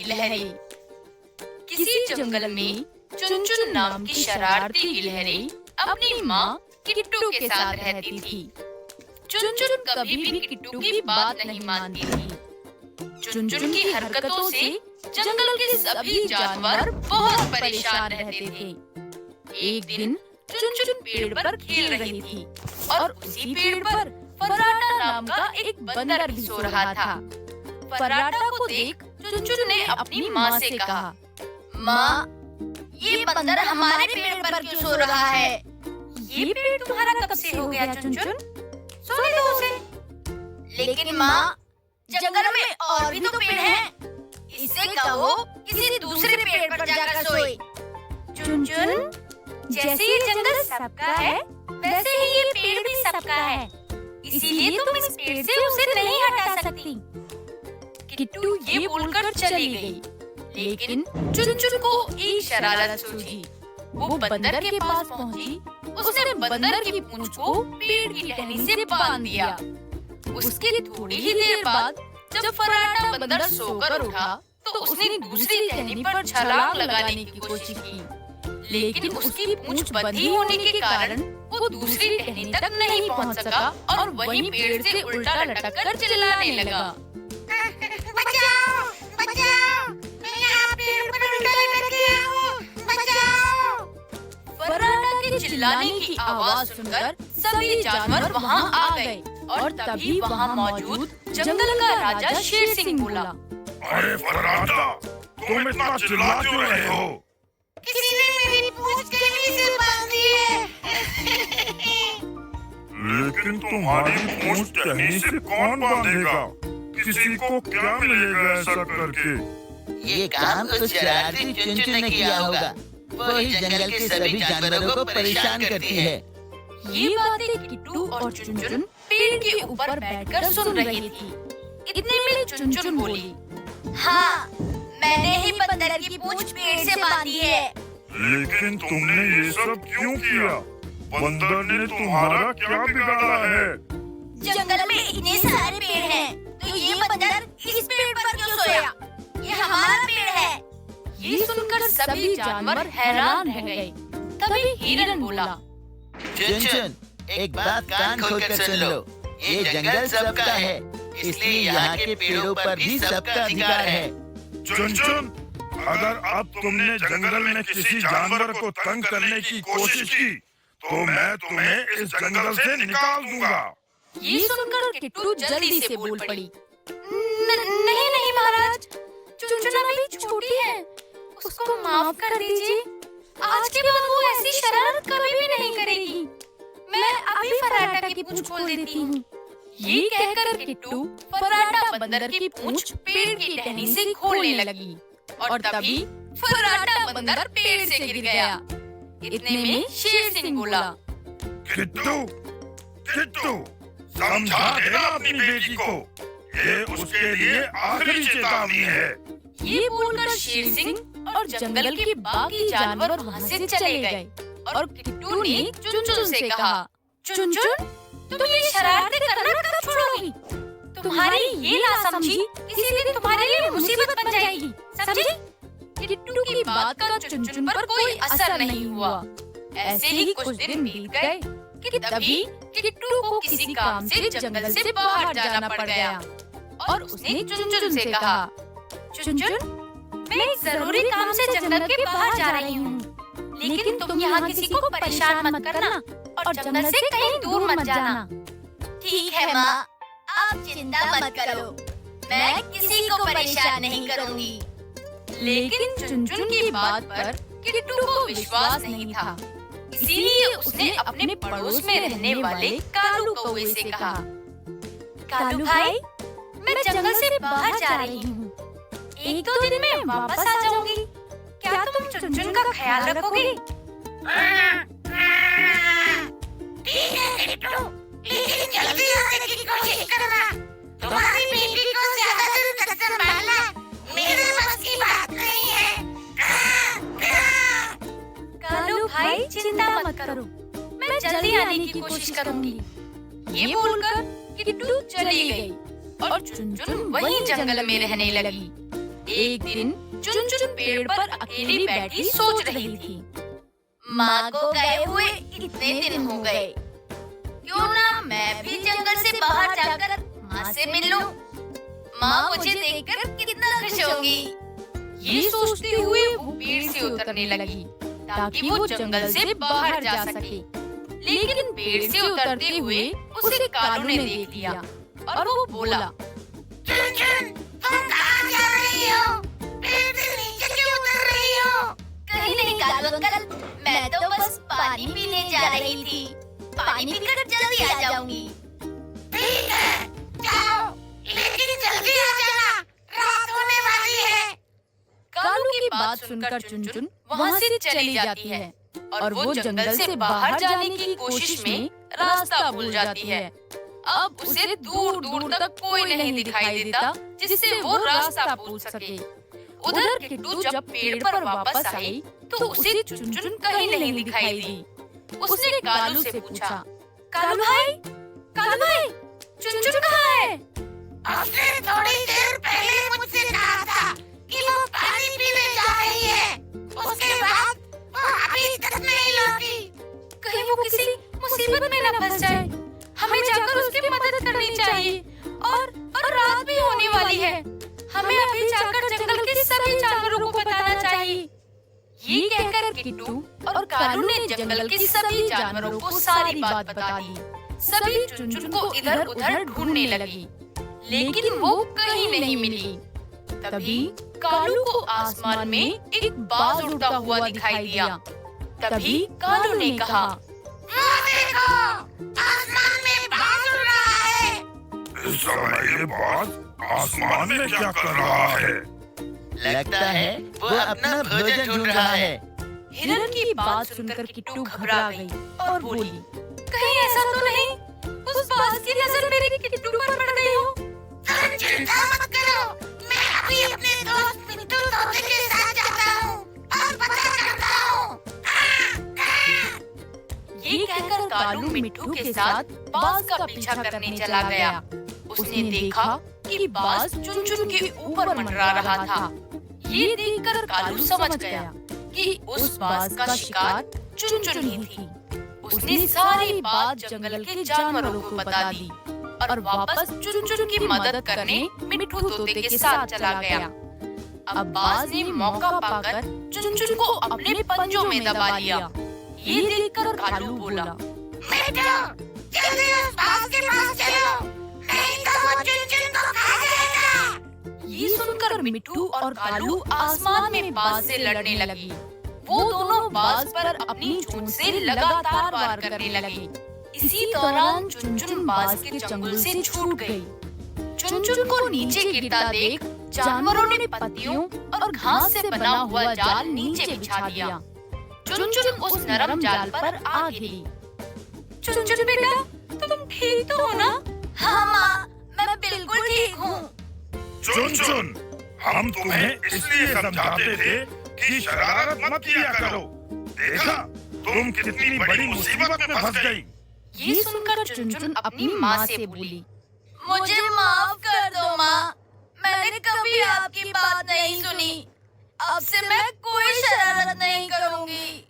गिलहरी। किसी जंगल में चुनचुन नाम की शरारती गिलहरी अपनी माँ किट्टू के साथ रहती थी। चुनचुन कभी भी किट्टू की बात नहीं मानती थी। चुनचुन की हरकतों से जंगल के सभी जानवर बहुत परेशान रहते थे। एक दिन चुनचुन पेड़ पर खेल रही थी और उसी पेड़ पर फर्राटा नाम का एक बंदर भी सो रहा था। फर्राटा को देख चुनचुन ने अपनी माँ से कहा, माँ, ये बंदर हमारे पेड़ पर क्यों सो रहा है? ये पेड़ तुम्हारा कब से हो गया चुनचुन? सोने दो उसे। लेकिन माँ, जंगल में और भी तो पेड़ हैं। इससे कहो किसी दूसरे पेड़ पर जाकर सोए। चुनचुन, जैसे ये जंगल सबका है, वैसे ही ये पेड़ भी सबका है। इसीलिए तुम इस पेड़ से उसे नहीं हटा सकती। किट्टू ये बोलकर चली गई, लेकिन चुनचुन को एक शरारत सूझी। वो बंदर के पास पहुंची। उसने बंदर की पूंछ को पेड़ की टहनी से बांध दिया। उसके थोड़ी ही देर बाद जब फर्राटा बंदर सोकर उठा, तो उसने दूसरी टहनी पर छलांग लगाने की कोशिश की, लेकिन उसकी पूंछ बंधी होने के कारण वो दूसरी टहनी तक नहीं पहुंच सका और वहीं पेड़ से उल्टा लटक कर चिल्लाने लगा। बचाओ, बचाओ, मैं यहाँ पेड़ पर उल्टा लटक गया हूँ, बचाओ। फर्राटा के चिल्लाने की आवाज सुनकर सभी जानवर वहाँ आ गए और तभी वहाँ मौजूद जंगल का राजा शेर सिंह बोला, अरे फर्राटा, तुम इतना चिल्ला क्यों रहे हो? किसी ने मेरी पूंछ टहनी से बांध दी है। लेकिन तुम्हारी पूंछ टहनी से कौन बांधेगा? किसी को क्या मिलेगा ऐसा करके? ये काम उस शरारती चुनचुन ने किया होगा। वो ही जंगल के सभी जानवरों को परेशान करती है। ये बातें किट्टू और चुनचुन पेड़ के ऊपर बैठकर सुन रही थी। इतने में चुनचुन बोली, हाँ, मैंने ही बंदर की पूंछ पेड़ से बांधी है। लेकिन तुमने ये सब क्यों किया? बंदर ने तुम्हारा क्या बिगाड़ा है? जंगल में इतने सारे पेड़ हैं, तो ये बंदर इस पेड़ पर क्यों सोया? ये हमारा पेड़ है। ये सुनकर सभी जानवर हैरान रह गए। तभी हिरन बोला, चुनचुन, एक बात कान खोलकर सुन लो। ये जंगल सबका है, इसलिए यहाँ के पेड़ों पर भी सबका अधिकार है। चुनचुन, अगर अब तुमने जंगल में किसी जानवर को तंग करने की कोशिश की, तो मैं तुम्हें इस जंगल से निकाल दूंगा। ये सुनकर किट्टू जल्दी से बोल पड़ी, नहीं नहीं महाराज, चुनचुन अभी छोटी है, उसको माफ कर दीजिए। आज के बाद वो ऐसी शरारत कभी भी नहीं करेगी। मैं अभी फर्राटा की पूंछ खोल देती हूँ। ये कहकर किट्टू फर्राटा बंदर की पूंछ पेड़ की टहनी से खोलने लगी और तभी फर्राटा बंदर पेड़ से गिर गया। इतने में शेर सिंह बोला, किट्टू, किट्टू, समझा देना अपनी बेटी को। ये उसके लिए आखिरी चेतावनी है। ये बोलकर शेर सिंह और जंगल के बाकी जानवर वहाँ से चले गए और किट्टू ने चुनचुन से कहा, चुनचुन, तुम ये शरारतें करना कब छोड़ोगी? तुम्हारी ये नासमझी किसी दिन तुम्हारे लिए मुसीबत बन जाएगी, समझी? किट्टू की बात का चुनचुन पर कोई असर नहीं हुआ। ऐसे ही कुछ दिन बीत गए कि तभी किट्टू को किसी काम से जंगल से बाहर जाना पड़ गया और उसने चुनचुन से कहा, चुनचुन, मैं एक जरूरी काम से जंगल के बाहर जा रही हूँ, लेकिन तुम यहाँ किसी को परेशान मत करना और जंगल से कहीं दूर मत जाना। ठीक है माँ, आप चिंता मत करो, मैं किसी को परेशान नहीं करूँगी। लेकिन चुनचुन की बात पर किट्टू को विश्वास नहीं था, इसीलिए उसने अपने पड़ोस में रहने वाले कालू कौवे से कहा, कालू भाई, मैं जंगल से बाहर जा रही हूँ, एक दो दिन में वापस आ जाऊंगी। क्या तुम चुनचुन का ख्याल रखोगे? ठीक है किट्टू, लेकिन जल्दी आने की कोशिश करना। तुम्हारी बेटी को ज्यादा देर तक संभालना मेरे बस की बात नहीं है। कालू भाई, चिंता मत करो, मैं जल्दी आने की कोशिश करूंगी। ये बोलकर किट्टू चली गई और चुनचुन वहीं जंगल में रहने लगी। एक दिन चुनचुन पेड़ पर अकेली बैठी सोच रही थी। माँ को गए हुए कितने दिन हो गए, क्यों ना मैं भी जंगल से बाहर जाकर माँ से मिल लूं। माँ मुझे देखकर कितना खुश होगी। ये सोचते हुए वो पेड़ से उतरने लगी ताकि वो जंगल से बाहर जा सके। लेकिन पेड़ से उतरते हुए उसे कालू ने देख लिया और वो बोला, चुनचुन, तुम कहाँ जा रही हो? पेड़ से नीचे क्यों उतर रही हो? कहीं नहीं कालू अंकल, मैं तो बस पानी पीने जा रही थी। पानी पीकर जल्दी आ जाऊंगी। ठीक है, जाओ, लेकिन जल्दी आ जाना, रात होने वाली है। कालू की बात सुनकर चुनचुन वहाँ से चली जाती है और वो जंगल से बाहर जाने की कोशिश में रास्ता भूल जाती है। अब उसे दूर दूर तक कोई नहीं दिखाई देता जिससे वो रास्ता पूछ सके। उधर किट्टू जब पेड़ पर वापस आई तो उसे चुनचुन कहीं नहीं दिखाई दी। उसने कालू से पूछा, कालू भाई, चुनचुन कहाँ है? उसने थोड़ी देर पहले मुझसे कहा था कि वो पानी पीने जा रही है। उसके बाद वो अभी तक नहीं लौटी। कहीं वो किसी मुसीबत में न फंस जाए। हमें जाकर उसकी मदद करनी चाहिए। और रात भी होने वाली है। हमें अभी जाकर जंगल के सभी जानवरों को बताना चाहिए। ये कहकर किट्टू और कालू ने जंगल के सभी जानवरों को सारी बात बता दी। सभी चुनचुन को इधर उधर ढूंढने लगी, लेकिन वो कहीं नहीं मिली। तभी कालू को आसमान में एक बाज उड़ता हुआ दिखाई दिया। तभी कालू ने कहा, वो देखो, आसमान में बाज उड़ रहा है। इस समय ये बाज आसमान में क्या कर रहा है? लगता है वो अपना भोजन ढूंढ रहा है। हिरन की बात सुनकर किट्टू घबरा गई और बोली, कहीं ऐसा तो नहीं उस बाज की नजर मेरे किट्टू पर पड़ गई हो? तुम चिंता मत करो, मैं अभी अपने दोस्त मिट्टू तोते के साथ जाता हूँ और पता करता हूँ। ये कहकर कालू मिट्टू के साथ बाज का पीछा करने चला गया। उसने देखा कि बाज चुनचुन के ऊपर मंडरा रहा था। ये देखकर कालू समझ गया कि उस बाज का शिकार चुनचुन ही थी। उसने सारी बात जंगल के जानवरों को बता दी और वापस चुनचुन की मदद करने मिट्टू तोते के साथ चला गया। अब बाज ने मौका पाकर चुनचुन को अपने पंजों में दबा लिया। ये देखकर कालू बोला, मिट्टू, जल्दी उस बाज के पास चलो, नहीं तो वो चुनचुन को खा जाएगा। ये सुनकर मिट्टू और कालू आसमान में बाज से लड़ने लगी। वो दोनों बाज पर अपनी चोंच से लगातार वार करने लगे। इसी दौरान चुनचुन बाज के चंगुल से छूट गई। चुनचुन को नीचे गिरता देख जानवरों ने पत्तियों और घास से बना हुआ जाल नीचे बिछा दिया। चुनचुन उस नरम जाल पर आ गिरी। चुनचुन बेटा, तुम ठीक तो हो ना? हाँ माँ, मैं बिल्कुल ठीक हूँ। चुनचुन, हम तुम्हें इसलिए समझाते थे कि शरारत मत किया करो। देखा, तुम कितनी बड़ी मुसीबत में फंस गई। ये सुनकर चुनचुन अपनी माँ से बोली, मुझे माफ कर दो माँ, मैंने कभी आपकी बात नहीं सुनी। अब से मैं कोई शरारत नहीं करूँगी।